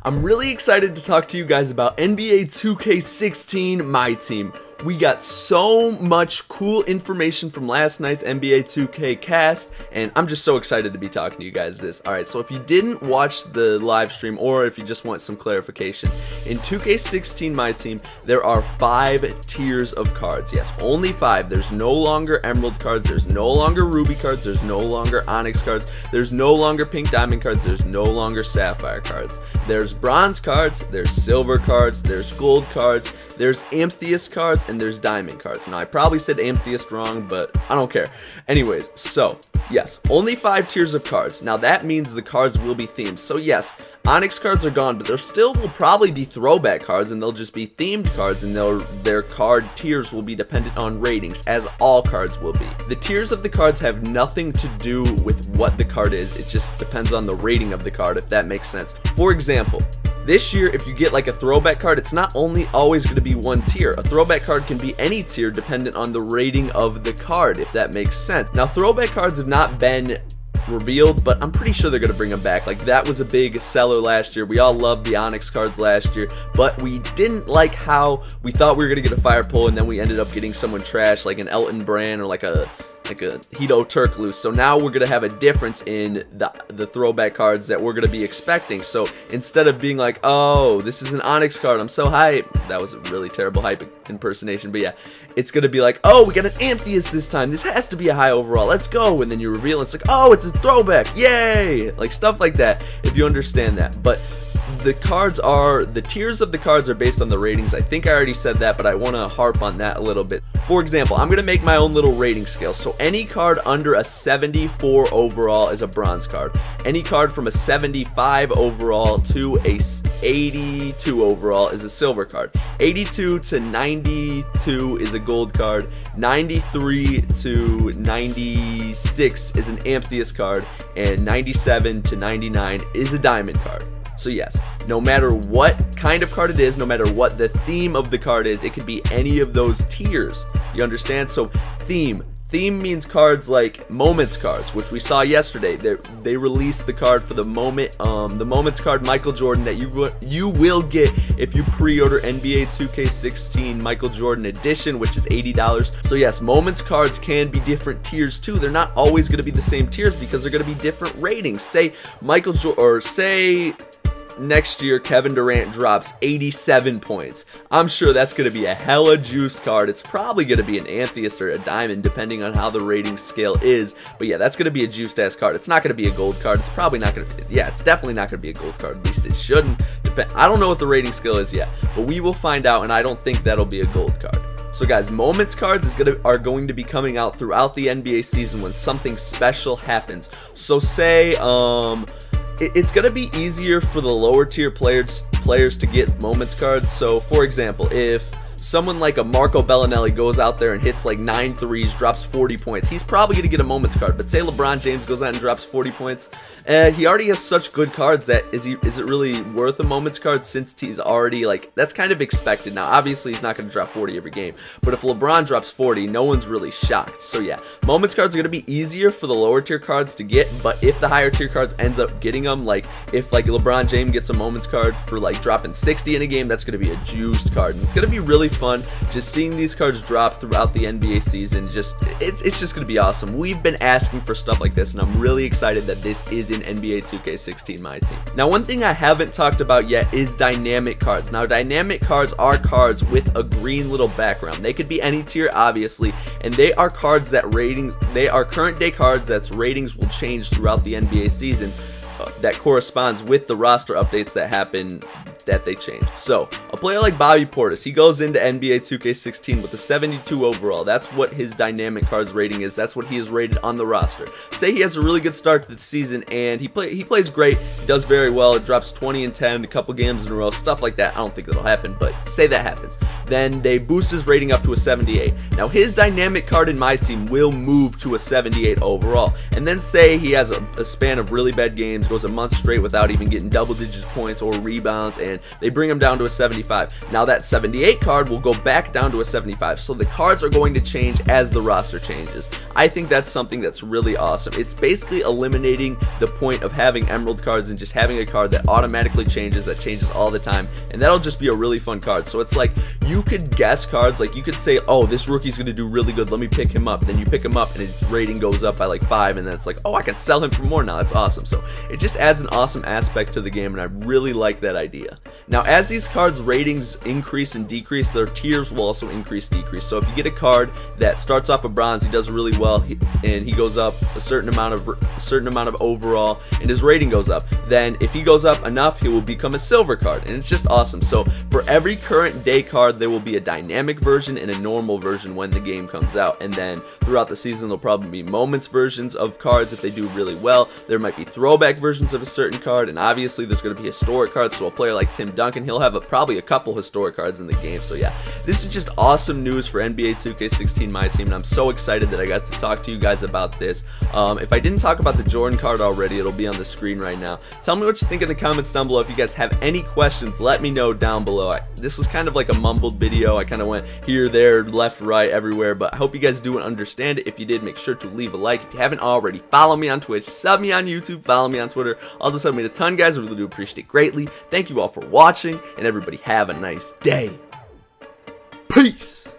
I'm really excited to talk to you guys about NBA 2K16 MYTEAM. We got so much cool information from last night's NBA 2K cast, and I'm just so excited to be talking to you guys this. Alright, so if you didn't watch the live stream, or if you just want some clarification, in 2K16 MYTEAM, there are 5 tiers of cards. Yes, only 5. There's no longer Emerald cards, there's no longer Ruby cards, there's no longer Onyx cards, there's no longer Pink Diamond cards, there's no longer Sapphire cards. There's Bronze cards, there's Silver cards, there's Gold cards, there's Amethyst cards, and there's Diamond cards. Now, I probably said Amethyst wrong, but I don't care. Anyways, so, yes, only 5 tiers of cards. Now, that means the cards will be themed. So, yes, Onyx cards are gone, but there still will probably be throwback cards, and they'll just be themed cards, and their card tiers will be dependent on ratings, as all cards will be. The tiers of the cards have nothing to do with what the card is. It just depends on the rating of the card, if that makes sense. For example, this year, if you get like a throwback card, it's not only always going to be one tier. A throwback card can be any tier dependent on the rating of the card, if that makes sense. Now, throwback cards have not been revealed, but I'm pretty sure they're going to bring them back. Like, that was a big seller last year. We all loved the Onyx cards last year, but we didn't like how we thought we were going to get a Fire Pull, and then we ended up getting someone trash, like an Elton Brand or like a Hito Turkloose. So now we're gonna have a difference in the throwback cards that we're gonna be expecting. So instead of being like, oh, this is an Onyx card, I'm so hype. That was a really terrible hype impersonation, but yeah, it's gonna be like, oh, we got an Amethyst this time, this has to be a high overall, let's go. And then you reveal, it's like, oh, it's a throwback, yay, like stuff like that, if you understand that. But the tiers of the cards are based on the ratings. I think I already said that, but I want to harp on that a little bit. For example, I'm going to make my own little rating scale. So any card under a 74 overall is a bronze card. Any card from a 75 overall to a 82 overall is a silver card. 82 to 92 is a gold card. 93 to 96 is an amethyst card. And 97 to 99 is a diamond card. So yes, no matter what kind of card it is, no matter what the theme of the card is, it could be any of those tiers. You understand? So theme means cards like Moments cards, which we saw yesterday. They released the card for the Moments card Michael Jordan that you will get if you pre-order NBA 2K16 Michael Jordan edition, which is $80. So yes, Moments cards can be different tiers too. They're not always going to be the same tiers because they're going to be different ratings. Say Michael Jordan, or say next year Kevin Durant drops 87 points. I'm sure that's going to be a hella juiced card. It's probably going to be an amethyst or a diamond depending on how the rating scale is. But yeah, that's going to be a juiced ass card. It's not going to be a gold card. It's probably not going to, yeah, it's definitely not going to be a gold card. At least it shouldn't. I don't know what the rating scale is yet, but we will find out, and I don't think that'll be a gold card. So guys, Moments cards are going to be coming out throughout the NBA season when something special happens. So say it's going to be easier for the lower tier players to get Moments cards. So for example, if someone like a Marco Bellinelli goes out there and hits like 9 threes, drops 40 points, he's probably going to get a Moments card. But say LeBron James goes out and drops 40 points, he already has such good cards that is it really worth a Moments card, since he's already, like, that's kind of expected. Now obviously he's not going to drop 40 every game, but if LeBron drops 40, no one's really shocked. So yeah, Moments cards are going to be easier for the lower tier cards to get, but if the higher tier cards ends up getting them, like if like LeBron James gets a Moments card for like dropping 60 in a game, that's going to be a juiced card, and it's going to be really fun just seeing these cards drop throughout the NBA season. It's just gonna be awesome. We've been asking for stuff like this, and I'm really excited that this is in NBA 2K16 MYTEAM. Now, one thing I haven't talked about yet is dynamic cards. Now, dynamic cards are cards with a green little background. They could be any tier, obviously, and they are cards that they are current day cards that's ratings will change throughout the NBA season. That corresponds with the roster updates that happen that they change. So a player like Bobby Portis, he goes into NBA 2K16 with a 72 overall. That's what his dynamic cards rating is. That's what he is rated on the roster. Say he has a really good start to the season and he plays great, he does very well, it drops 20 and 10 a couple games in a row, stuff like that. I don't think that'll happen, but say that happens. Then they boost his rating up to a 78. Now his dynamic card in MYTEAM will move to a 78 overall. And then say he has a span of really bad games, goes a month straight without even getting double digit points or rebounds, and and they bring them down to a 75. Now that 78 card will go back down to a 75, so the cards are going to change as the roster changes. I think that's something that's really awesome. It's basically eliminating the point of having emerald cards and just having a card that automatically changes, that changes all the time, and that'll just be a really fun card. So it's like you could guess cards, like you could say, oh, this rookie's gonna do really good, let me pick him up. Then you pick him up and his rating goes up by like 5, and then it's like, oh, I can sell him for more now. That's awesome. So it just adds an awesome aspect to the game, and I really like that idea. Now, as these cards' ratings increase and decrease, their tiers will also increase, decrease. So if you get a card that starts off a bronze, he does really well, and he goes up a certain amount of overall, and his rating goes up. Then if he goes up enough, he will become a silver card, and it's just awesome. So for every current day card, there will be a dynamic version and a normal version when the game comes out, and then throughout the season there'll probably be moments versions of cards if they do really well. There might be throwback versions of a certain card, and obviously there's going to be historic cards. So a player like Tim Duncan, he'll have probably a couple historic cards in the game. So yeah, this is just awesome news for NBA 2K16 My Team, and I'm so excited that I got to talk to you guys about this. If I didn't talk about the Jordan card already, it'll be on the screen right now. Tell me what you think in the comments down below. If you guys have any questions, let me know down below. This was kind of like a mumbled video. I kind of went here, there, left, right, everywhere, but I hope you guys do understand it. If you did, make sure to leave a like. If you haven't already, follow me on Twitch, sub me on YouTube, follow me on Twitter. All this helps me a ton, guys. I really do appreciate it greatly. Thank you all for watching, and everybody have a nice day. Peace.